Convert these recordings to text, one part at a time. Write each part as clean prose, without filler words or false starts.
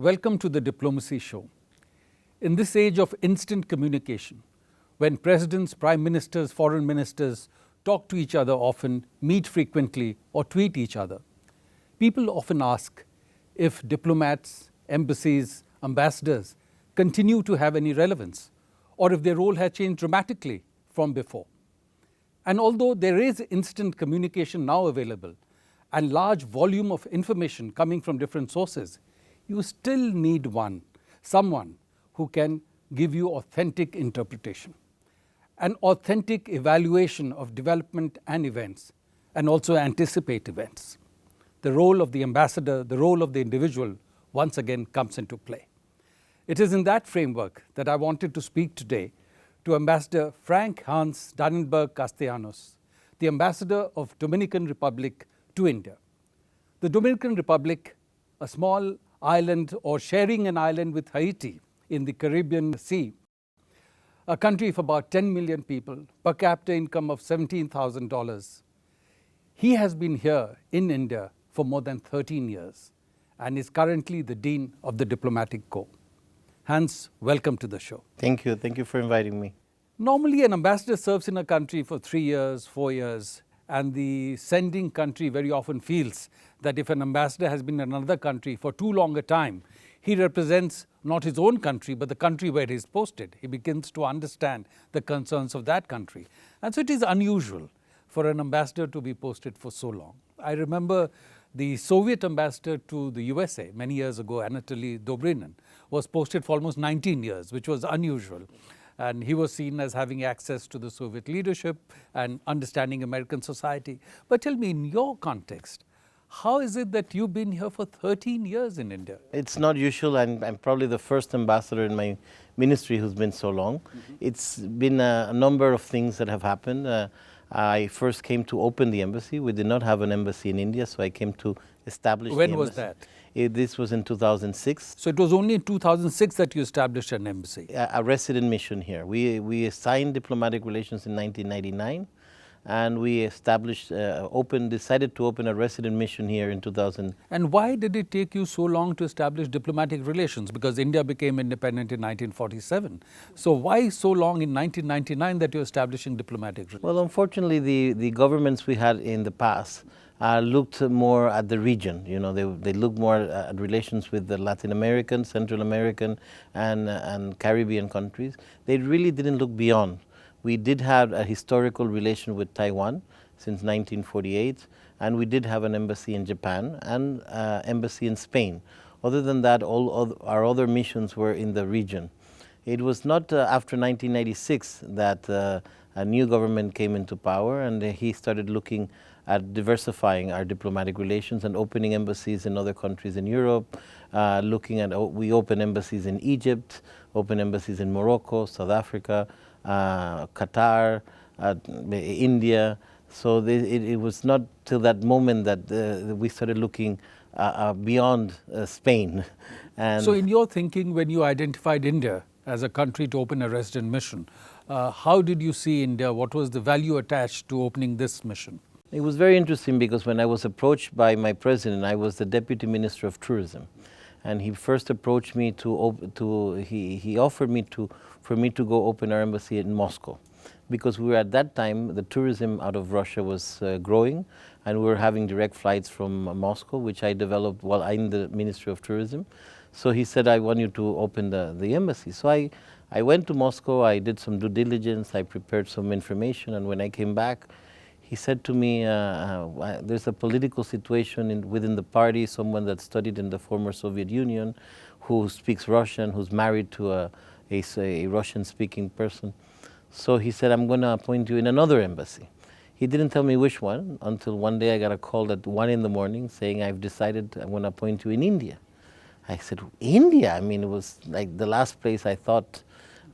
Welcome to the Diplomacy Show. In this age of instant communication, when presidents, prime ministers, foreign ministers talk to each other often, meet frequently, or tweet each other, people often ask if diplomats, embassies, ambassadors continue to have any relevance, or if their role has changed dramatically from before. And although there is instant communication now available and large volume of information coming from different sources, you still need someone who can give you authentic interpretation, an authentic evaluation of development and events, and also anticipate events. The role of the ambassador, the role of the individual, once again comes into play. It is in that framework that I wanted to speak today to Ambassador Frank Hans Dannenberg Castellanos, the ambassador of Dominican Republic to India. The Dominican Republic, a small island or sharing an island with Haiti in the Caribbean Sea, a country of about 10 million people, per capita income of $17,000. He has been here in India for more than 13 years and is currently the Dean of the Diplomatic Corps. Hans, welcome to the show. Thank you. Thank you for inviting me. Normally, an ambassador serves in a country for 3 years, 4 years, and the sending country very often feels that if an ambassador has been in another country for too long a time, he represents not his own country, but the country where he is posted. He begins to understand the concerns of that country. And so it is unusual for an ambassador to be posted for so long. I remember the Soviet ambassador to the USA many years ago, Anatoly Dobrinin, was posted for almost 19 years, which was unusual. And he was seen as having access to the Soviet leadership and understanding American society. But tell me, in your context, how is it that you've been here for 13 years in India? It's not usual. I'm probably the first ambassador in my ministry who's been so long. It's been a number of things that have happened. I first came to open the embassy. We did not have an embassy in India, so I came to establish the embassy. When was that? This was in 2006. So it was only in 2006 that you established an embassy? A resident mission here. We signed diplomatic relations in 1999, and we established, decided to open a resident mission here in 2000. And why did it take you so long to establish diplomatic relations? Because India became independent in 1947. So why so long in 1999 that you're establishing diplomatic relations? Well, unfortunately, the governments we had in the past looked more at the region. You know, they looked more at relations with the Latin American, Central American, and Caribbean countries. They really didn't look beyond. We did have a historical relation with Taiwan since 1948, and we did have an embassy in Japan and embassy in Spain. Other than that, all our other missions were in the region. It was not after 1996 that a new government came into power, and he started looking at diversifying our diplomatic relations and opening embassies in other countries in Europe, we opened embassies in Egypt, opened embassies in Morocco, South Africa, Qatar, India. So it was not till that moment that we started looking beyond Spain. And so in your thinking, when you identified India as a country to open a resident mission, how did you see India? What was the value attached to opening this mission? It was very interesting because when I was approached by my president, I was the Deputy Minister of Tourism. And he first approached me he offered me for me to go open our embassy in Moscow. Because we were at that time, the tourism out of Russia was growing, and we were having direct flights from Moscow, which I developed while I'm the Ministry of Tourism. So he said, I want you to open the embassy. So I went to Moscow, I did some due diligence, I prepared some information, and when I came back, he said to me, there's a political situation within the party, someone that studied in the former Soviet Union, who speaks Russian, who's married to a Russian-speaking person. So he said, I'm going to appoint you in another embassy. He didn't tell me which one until one day I got a call at 1 in the morning saying, I've decided I'm going to appoint you in India. I said, India? I mean, it was like the last place I thought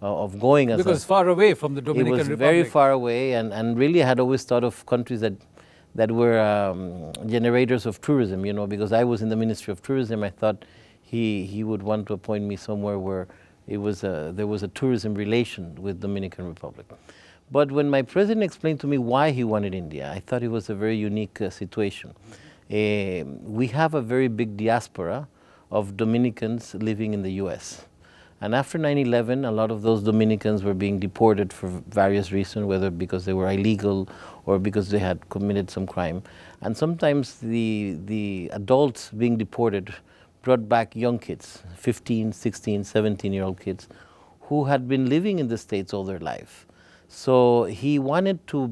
of going. Because far away from the Dominican Republic. It was very far away, and really I had always thought of countries that were generators of tourism, you know, because I was in the Ministry of Tourism. I thought he would want to appoint me somewhere where there was a tourism relation with Dominican Republic. But when my president explained to me why he wanted India, I thought it was a very unique situation. We have a very big diaspora of Dominicans living in the US. And after 9/11, a lot of those Dominicans were being deported for various reasons, whether because they were illegal or because they had committed some crime. And sometimes the adults being deported brought back young kids, 15, 16, 17-year-old kids, who had been living in the States all their life. So he wanted to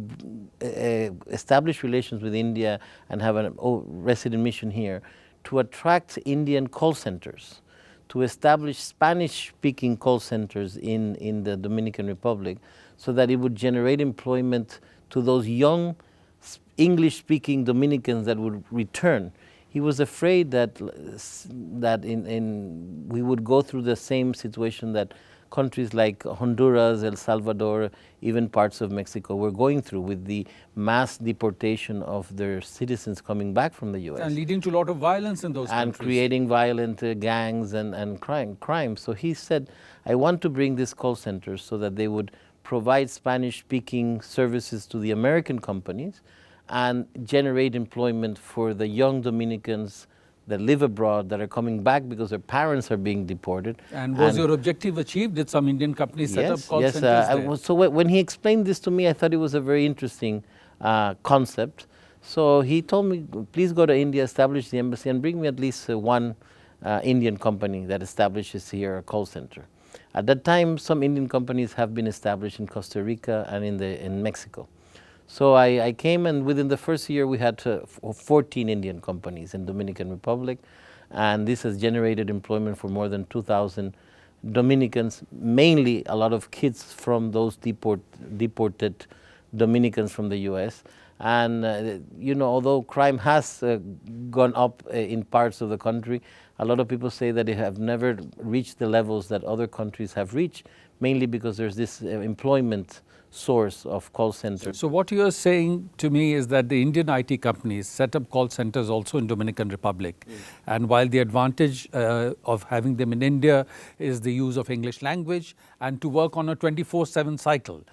establish relations with India and have a resident mission here to attract Indian call centers, to establish Spanish-speaking call centers in the Dominican Republic so that it would generate employment to those young English-speaking Dominicans that would return. He was afraid that we would go through the same situation that countries like Honduras, El Salvador, even parts of Mexico were going through with the mass deportation of their citizens coming back from the US. And leading to a lot of violence in those and countries. Creating violent gangs and crime. So he said, I want to bring these call centers so that they would provide Spanish-speaking services to the American companies and generate employment for the young Dominicans that live abroad, that are coming back because their parents are being deported. And was your objective achieved? Did some Indian companies set up call centers there? So when he explained this to me, I thought it was a very interesting concept. So he told me, please go to India, establish the embassy, and bring me at least one Indian company that establishes here a call center. At that time, some Indian companies have been established in Costa Rica and in Mexico. So I came, and within the first year we had 14 Indian companies in Dominican Republic, and this has generated employment for more than 2,000 Dominicans, mainly a lot of kids from those deported Dominicans from the US. And you know, although crime has gone up in parts of the country, a lot of people say that they have never reached the levels that other countries have reached, mainly because there's this employment source of call centers. So what you're saying to me is that the Indian IT companies set up call centers also in Dominican Republic. And while the advantage of having them in India is the use of English language and to work on a 24/7 cycle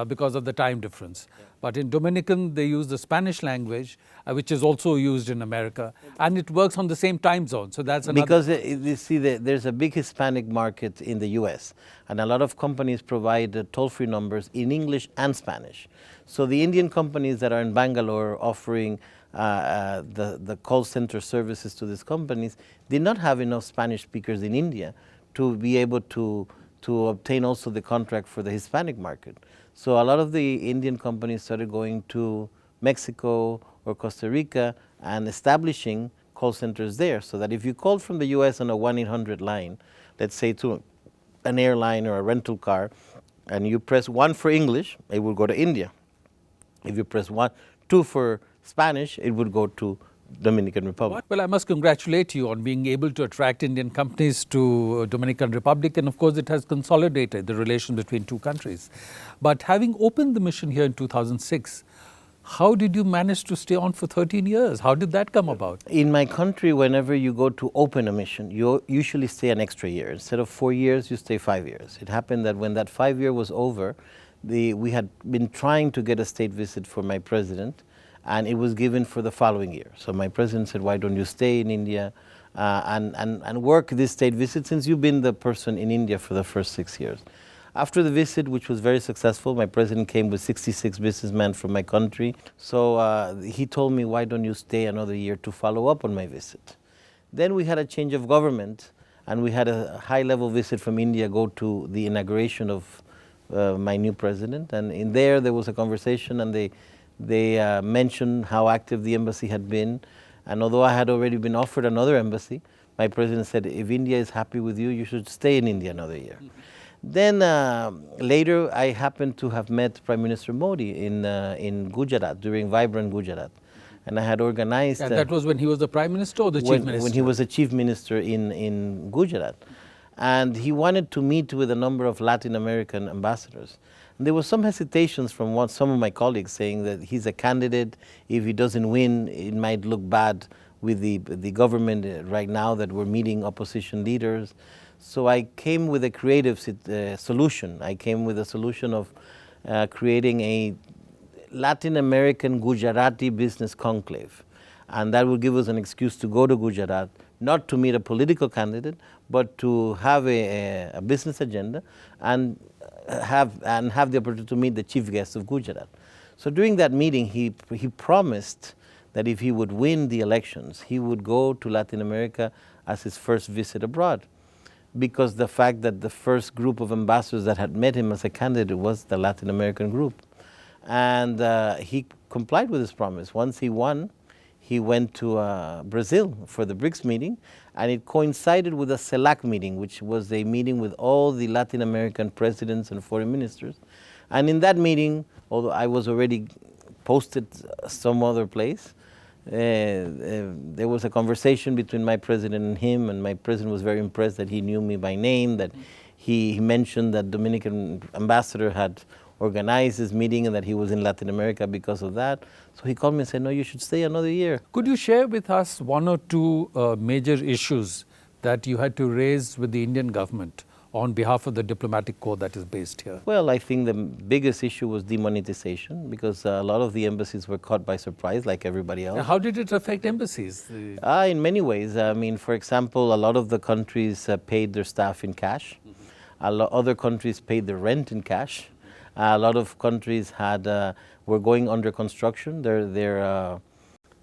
because of the time difference. But in Dominican, they use the Spanish language, which is also used in America, and it works on the same time zone. So that's another. Because you see, there's a big Hispanic market in the U.S., and a lot of companies provide toll-free numbers in English and Spanish. So the Indian companies that are in Bangalore offering the call center services to these companies did not have enough Spanish speakers in India to be able to obtain also the contract for the Hispanic market. So a lot of the Indian companies started going to Mexico or Costa Rica and establishing call centers there, so that if you called from the US on a 1-800 line, let's say to an airline or a rental car, and you press 1 for English, it will go to India. If you press 2 for Spanish, it would go to Dominican Republic. Well, I must congratulate you on being able to attract Indian companies to Dominican Republic, and of course it has consolidated the relation between two countries. But having opened the mission here in 2006, how did you manage to stay on for 13 years? How did that come about? In my country, whenever you go to open a mission, you usually stay an extra year. Instead of 4 years, you stay 5 years. It happened that when that 5 year was over, we had been trying to get a state visit for my president, and it was given for the following year. So my president said, why don't you stay in India and work this state visit, since you've been the person in India for the first 6 years. After the visit, which was very successful, my president came with 66 businessmen from my country. So he told me, why don't you stay another year to follow up on my visit? Then we had a change of government, and we had a high-level visit from India go to the inauguration of my new president. And in there was a conversation, and they mentioned how active the embassy had been. And although I had already been offered another embassy, my president said, if India is happy with you, you should stay in India another year. Then later, I happened to have met Prime Minister Modi in Gujarat, during Vibrant Gujarat. And I had organized... And that was when he was the Prime Minister or the Chief Minister? When he was the Chief Minister in Gujarat. And he wanted to meet with a number of Latin American ambassadors. And there were some hesitations from some of my colleagues saying that he's a candidate. If he doesn't win, it might look bad with the government right now that we're meeting opposition leaders. So I came with a creative solution. I came with a solution of creating a Latin American Gujarati business conclave. And that would give us an excuse to go to Gujarat, not to meet a political candidate, but to have a business agenda and have the opportunity to meet the chief guest of Gujarat. So during that meeting, he promised that if he would win the elections, he would go to Latin America as his first visit abroad, because the fact that the first group of ambassadors that had met him as a candidate was the Latin American group. And he complied with his promise. Once he won, he went to Brazil for the BRICS meeting, and it coincided with a CELAC meeting, which was a meeting with all the Latin American presidents and foreign ministers. And in that meeting, although I was already posted some other place, there was a conversation between my president and him, and my president was very impressed that he knew me by name, that he mentioned that Dominican ambassador had organized this meeting and that he was in Latin America because of that. So he called me and said, no, you should stay another year. Could you share with us one or two major issues that you had to raise with the Indian government on behalf of the diplomatic corps that is based here? Well, I think the biggest issue was demonetization, because a lot of the embassies were caught by surprise like everybody else. How did it affect embassies? In many ways. I mean, for example, a lot of the countries paid their staff in cash. Other countries paid their rent in cash. A lot of countries were going under construction.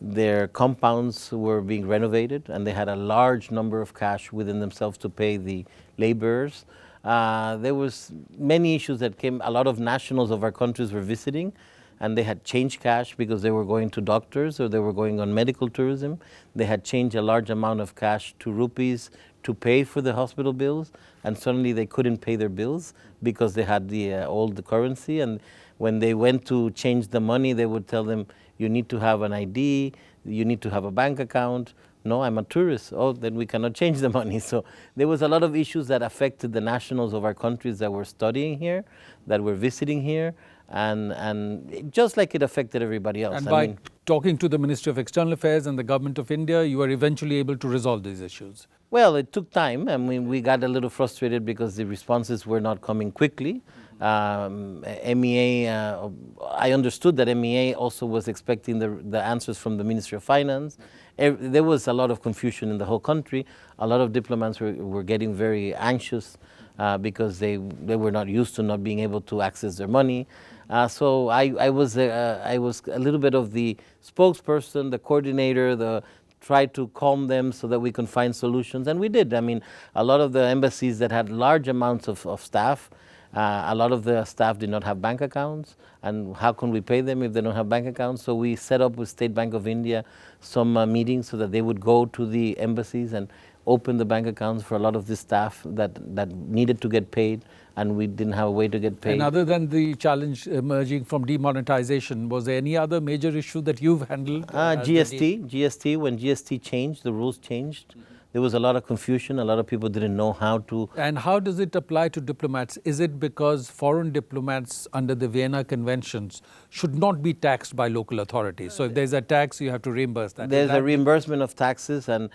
Their compounds were being renovated, and they had a large number of cash within themselves to pay the laborers. There was many issues that came. A lot of nationals of our countries were visiting, and they had changed cash because they were going to doctors or they were going on medical tourism. They had changed a large amount of cash to rupees to pay for the hospital bills, and suddenly they couldn't pay their bills because they had the old currency. And when they went to change the money, they would tell them, you need to have an ID, you need to have a bank account. No, I'm a tourist. Oh, then we cannot change the money. So there was a lot of issues that affected the nationals of our countries that were studying here, that were visiting here, and just like it affected everybody else. And by talking to the Ministry of External Affairs and the Government of India, you were eventually able to resolve these issues? Well, it took time. I mean, we got a little frustrated because the responses were not coming quickly. MEA, I understood that MEA also was expecting the answers from the Ministry of Finance. There was a lot of confusion in the whole country. A lot of diplomats were getting very anxious because they were not used to not being able to access their money. So I was a little bit of the spokesperson, the coordinator, try to calm them so that we can find solutions, and we did. I mean, a lot of the embassies that had large amounts of staff, a lot of the staff did not have bank accounts, and how can we pay them if they don't have bank accounts? So we set up with State Bank of India some meetings so that they would go to the embassies and open the bank accounts for a lot of the staff that needed to get paid, and we didn't have a way to get paid. And other than the challenge emerging from demonetization, was there any other major issue that you've handled? GST, when GST changed, the rules changed. There was a lot of confusion. A lot of people didn't know how to. And how does it apply to diplomats? Is it because foreign diplomats under the Vienna Conventions should not be taxed by local authorities? So if there's a tax, you have to reimburse that. There's a reimbursement of taxes, and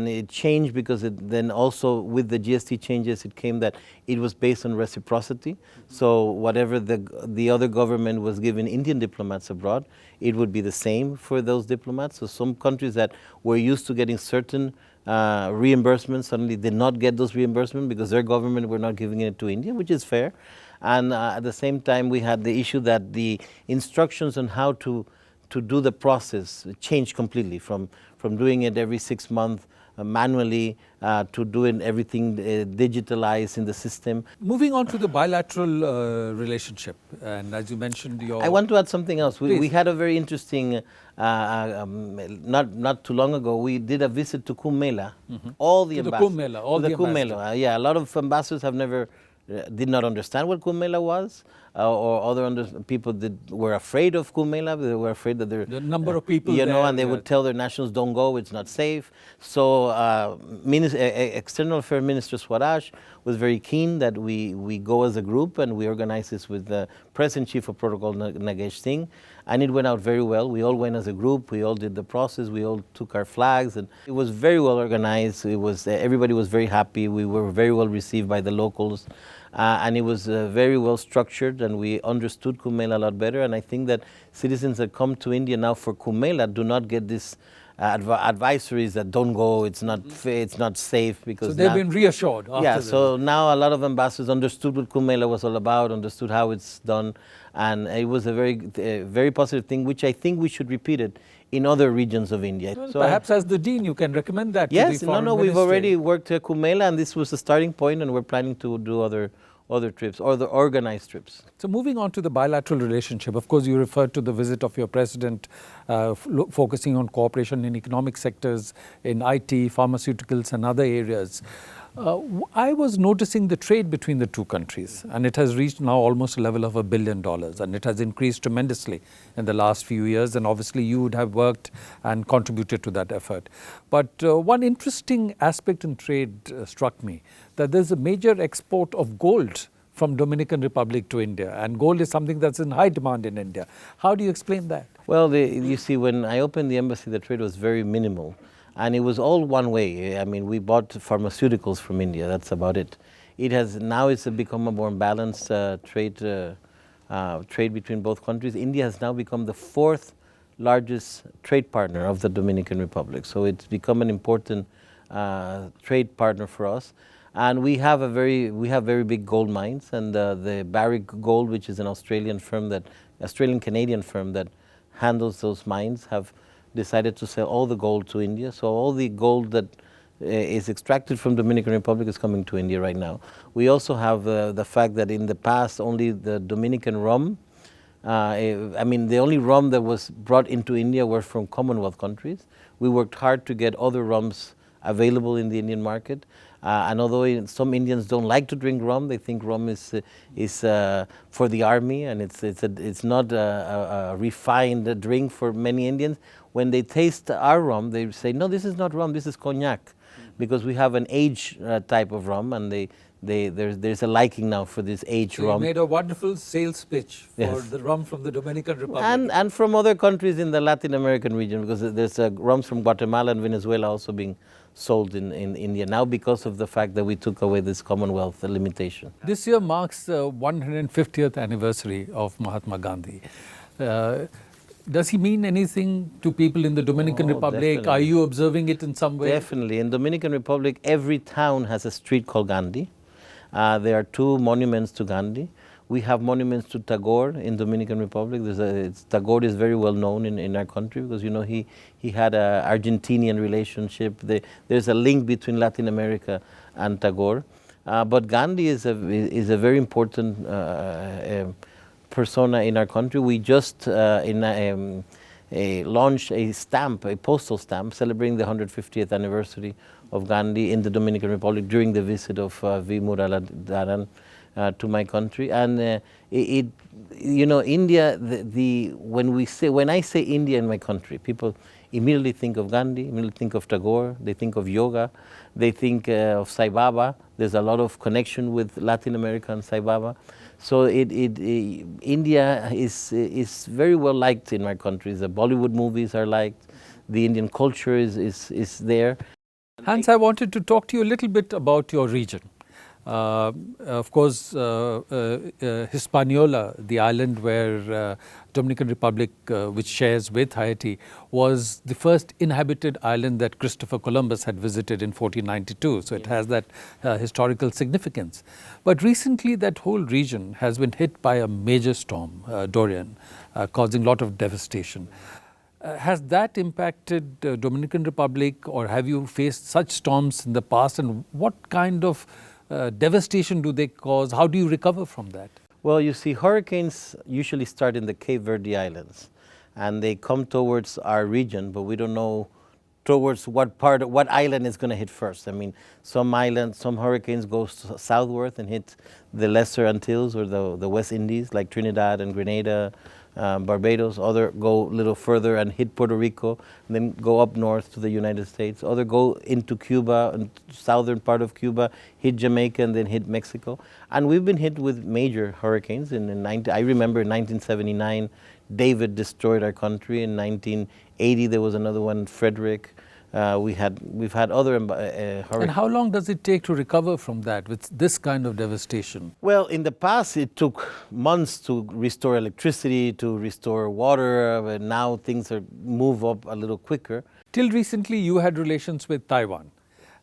it changed because then also with the GST changes, it came that it was based on reciprocity. So whatever the other government was giving Indian diplomats abroad, it would be the same for those diplomats. So some countries that were used to getting certain reimbursements suddenly did not get those reimbursements because their government were not giving it to India, which is fair. And at the same time, we had the issue that the instructions on how to do the process changed completely from doing it every 6 months manually to doing everything digitalized in the system. Moving on to the bilateral relationship, and as you mentioned, I want to add something else. We had a very interesting, not too long ago, we did a visit to Kumbh Mela. All the ambassadors. Kumbh Mela. Yeah, a lot of ambassadors did not understand what Kumbh Mela was, or other people were afraid of Kumbh Mela. They were afraid that the number of people, and they would tell their nationals, "Don't go; it's not safe." So, External Affairs Minister Swaraj was very keen that we go as a group, and we organized this with the Press and Chief of Protocol Nagesh Singh, and it went out very well. We all went as a group. We all did the process. We all took our flags, and it was very well organized. It was everybody was very happy. We were very well received by the locals. And it was very well structured, and we understood Kumbh Mela a lot better. And I think that citizens that come to India now for Kumbh Mela do not get this advisories that don't go, it's not it's not safe, because So they've now, been reassured after yeah, this. so now a lot of ambassadors understood what Kumbh was all about, understood how it's done, and it was a very positive thing, which I think we should repeat it in other regions of India. Well, So perhaps as the dean, you can recommend that to yes, the foreign we've ministry. already worked Kumbh, and this was the starting point, and we're planning to do other trips, or the organized trips. So moving on to the bilateral relationship, of course you referred to the visit of your president focusing on cooperation in economic sectors, in IT, pharmaceuticals and other areas. I was noticing the trade between the two countries, and it has reached now almost a level of $1 billion, and it has increased tremendously in the last few years, and obviously you would have worked and contributed to that effort. But one interesting aspect in trade struck me, that there's a major export of gold from Dominican Republic to India, and gold is something that's in high demand in India. How do you explain that? Well, you see, when I opened the embassy, the trade was very minimal. And it was all one way. I mean, we bought pharmaceuticals from India. That's about it. Now it's become a more balanced trade between both countries. India has now become the 4th largest trade partner of the Dominican Republic. So it's become an important trade partner for us. And we have very big gold mines, and the Barrick Gold, which is an Australian-Canadian firm that handles those mines, have decided to sell all the gold to India. So all the gold that is extracted from Dominican Republic is coming to India right now. We also have the fact that in the past only the Dominican rum, I mean the only rum that was brought into India were from Commonwealth countries. We worked hard to get other rums available in the Indian market. And although some Indians don't like to drink rum, they think rum is for the army, and it's not a refined drink for many Indians. When they taste our rum, they say, no, this is not rum, this is cognac, because we have an aged type of rum, and there's a liking now for this aged rum. You made a wonderful sales pitch for Yes. the rum from the Dominican Republic. And from other countries in the Latin American region, because there's rums from Guatemala and Venezuela also being sold in India now, because of the fact that we took away this Commonwealth limitation. This year marks the 150th anniversary of Mahatma Gandhi. Does he mean anything to people in the Dominican Republic? Definitely. Are you observing it in some way? Definitely. In Dominican Republic, every town has a street called Gandhi. There are 2 monuments to Gandhi. We have monuments to Tagore in Dominican Republic. Tagore is very well known in our country, because he had an Argentinian relationship. There's a link between Latin America and Tagore. But Gandhi is a very important persona in our country. We just launched a postal stamp celebrating the 150th anniversary of Gandhi in the Dominican Republic during the visit of V. Muralidharan to my country. And India, when I say India in my country, people immediately think of Gandhi, immediately think of Tagore, they think of yoga, they think of Sai Baba. There's a lot of connection with Latin America and Sai Baba. So India is very well liked in my country. The Bollywood movies are liked, the Indian culture is there. Hans, I wanted to talk to you a little bit about your region. Of course, Hispaniola, the island where Dominican Republic, which shares with Haiti, was the first inhabited island that Christopher Columbus had visited in 1492. So it has that historical significance. But recently, that whole region has been hit by a major storm, Dorian, causing a lot of devastation. Has that impacted Dominican Republic, or have you faced such storms in the past, and what kind of devastation do they cause? How do you recover from that? Well, you see, hurricanes usually start in the Cape Verde Islands, and they come towards our region, but we don't know towards what island is going to hit first. I mean, some hurricanes go southward and hit the Lesser Antilles or the West Indies, like Trinidad and Grenada, Barbados. Other go a little further and hit Puerto Rico, and then go up north to the United States. Other go into Cuba, and southern part of Cuba, hit Jamaica, and then hit Mexico. And we've been hit with major hurricanes. I remember in 1979, David destroyed our country. In 1980, there was another one, Frederick. We've had other hurricanes. And how long does it take to recover from that with this kind of devastation? Well, in the past, it took months to restore electricity, to restore water, but now things move up a little quicker. Till recently, you had relations with Taiwan.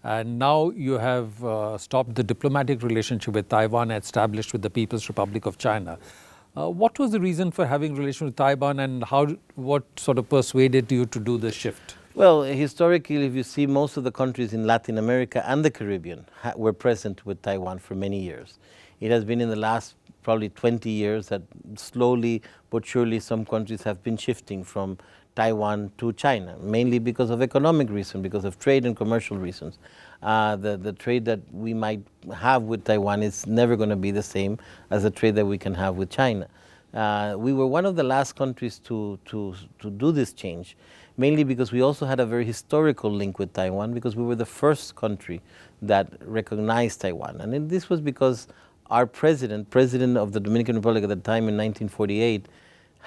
And now you have stopped the diplomatic relationship with Taiwan and established with the People's Republic of China. What was the reason for having relations with Taiwan, and what sort of persuaded you to do this shift? Well, historically, if you see, most of the countries in Latin America and the Caribbean were present with Taiwan for many years. It has been in the last probably 20 years that slowly but surely some countries have been shifting from Taiwan to China, mainly because of economic reasons, because of trade and commercial reasons. The trade that we might have with Taiwan is never going to be the same as the trade that we can have with China. We were one of the last countries to do this change, mainly because we also had a very historical link with Taiwan, because we were the first country that recognized Taiwan. And this was because our president of the Dominican Republic at the time in 1948,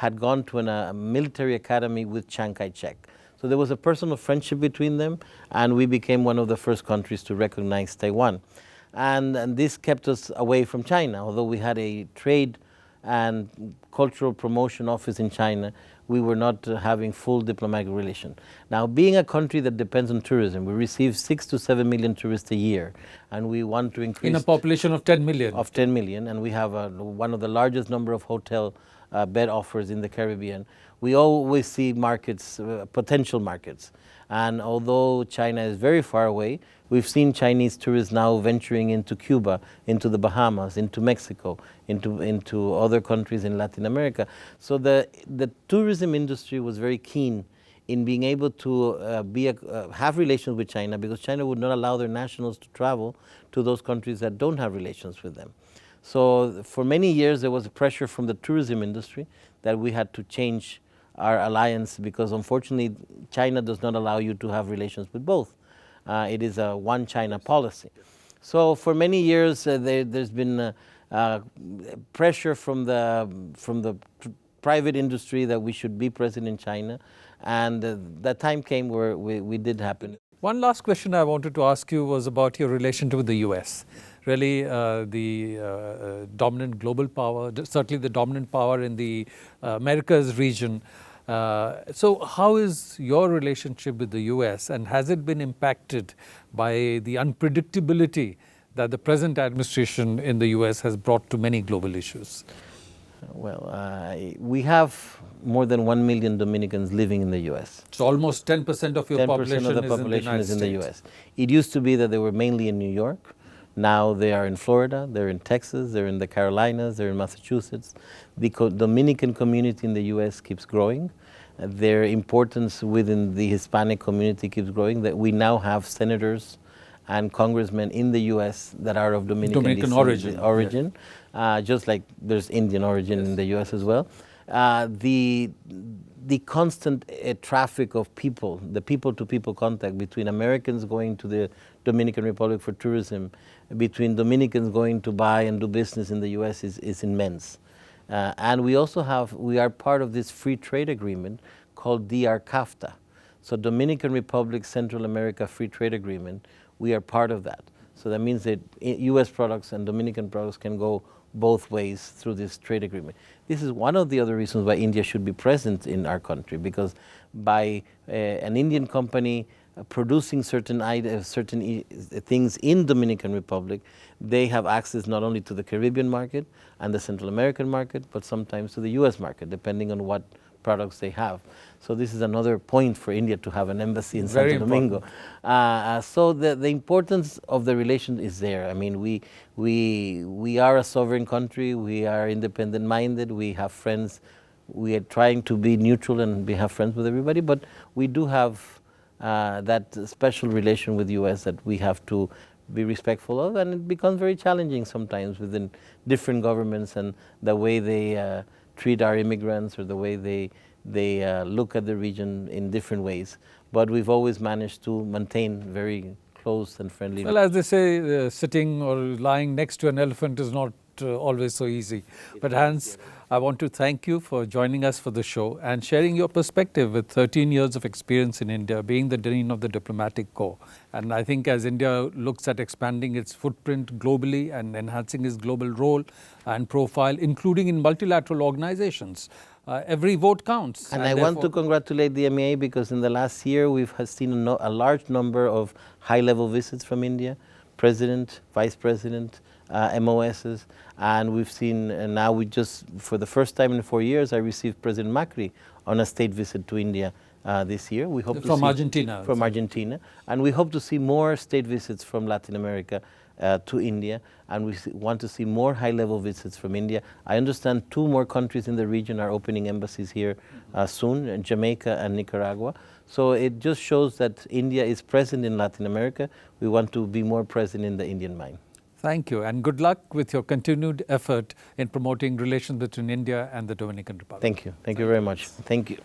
had gone to a military academy with Chiang Kai-shek. So there was a personal friendship between them, and we became one of the first countries to recognize Taiwan. And this kept us away from China. Although we had a trade and cultural promotion office in China, we were not having full diplomatic relation. Now, being a country that depends on tourism, we receive 6 to 7 million tourists a year, and we want to increase... In a population of 10 million. Of 10 million, and we have one of the largest number of hotel bed offers in the Caribbean. We always see markets, potential markets. And although China is very far away, we've seen Chinese tourists now venturing into Cuba, into the Bahamas, into Mexico, into other countries in Latin America. So the tourism industry was very keen in being able to have relations with China, because China would not allow their nationals to travel to those countries that don't have relations with them. So for many years there was a pressure from the tourism industry that we had to change our alliance, because unfortunately China does not allow you to have relations with both. It is a one China policy. So for many years there's been pressure from the private industry that we should be present in China, and that time came where we did happen. One last question I wanted to ask you was about your relationship with the US. Really the dominant global power, certainly the dominant power in the Americas region. So how is your relationship with the US, and has it been impacted by the unpredictability that the present administration in the US has brought to many global issues? Well, we have more than 1 million Dominicans living in the US. So almost 10% of your 10% population, of the population is in the US. It used to be that they were mainly in New York. Now they are in Florida, they're in Texas, they're in the Carolinas, they're in Massachusetts. The Dominican community in the US keeps growing. Their importance within the Hispanic community keeps growing. That we now have senators and congressmen in the US that are of Dominican origin. Yeah. Just like there's Indian origin in the US as well. The constant traffic of people, the people-to-people contact between Americans going to the Dominican Republic for tourism, between Dominicans going to buy and do business in the US is immense. And we are part of this free trade agreement called DR-CAFTA. So Dominican Republic, Central America Free Trade Agreement, we are part of that. So that means that US products and Dominican products can go both ways through this trade agreement. This is one of the other reasons why India should be present in our country, because by an Indian company producing certain things in Dominican Republic, they have access not only to the Caribbean market and the Central American market, but sometimes to the US market, depending on what products they have. So this is another point for India to have an embassy in Santo Domingo. So the importance of the relation is there. I mean, we are a sovereign country, we are independent minded, we have friends, we are trying to be neutral and we have friends with everybody, but we do have that special relation with the US that we have to be respectful of, and it becomes very challenging sometimes within different governments and the way they treat our immigrants or the way they look at the region in different ways. But we've always managed to maintain very close and friendly. Well, as they say, sitting or lying next to an elephant is not always so easy. But Hans, I want to thank you for joining us for the show and sharing your perspective with 13 years of experience in India, being the Dean of the Diplomatic Corps. And I think as India looks at expanding its footprint globally and enhancing its global role and profile, including in multilateral organizations, every vote counts. And I want to congratulate the MEA because in the last year we've seen a large number of high-level visits from India, President, Vice President, MOSs, and we've seen now for the first time in 4 years, I received President Macri on a state visit to India this year. We hope from Argentina. From Argentina, and we hope to see more state visits from Latin America to India, and we want to see more high-level visits from India. I understand 2 more countries in the region are opening embassies here soon, Jamaica and Nicaragua. So it just shows that India is present in Latin America. We want to be more present in the Indian mind. Thank you, and good luck with your continued effort in promoting relations between India and the Dominican Republic. Thank you. Thank you very much. Thank you.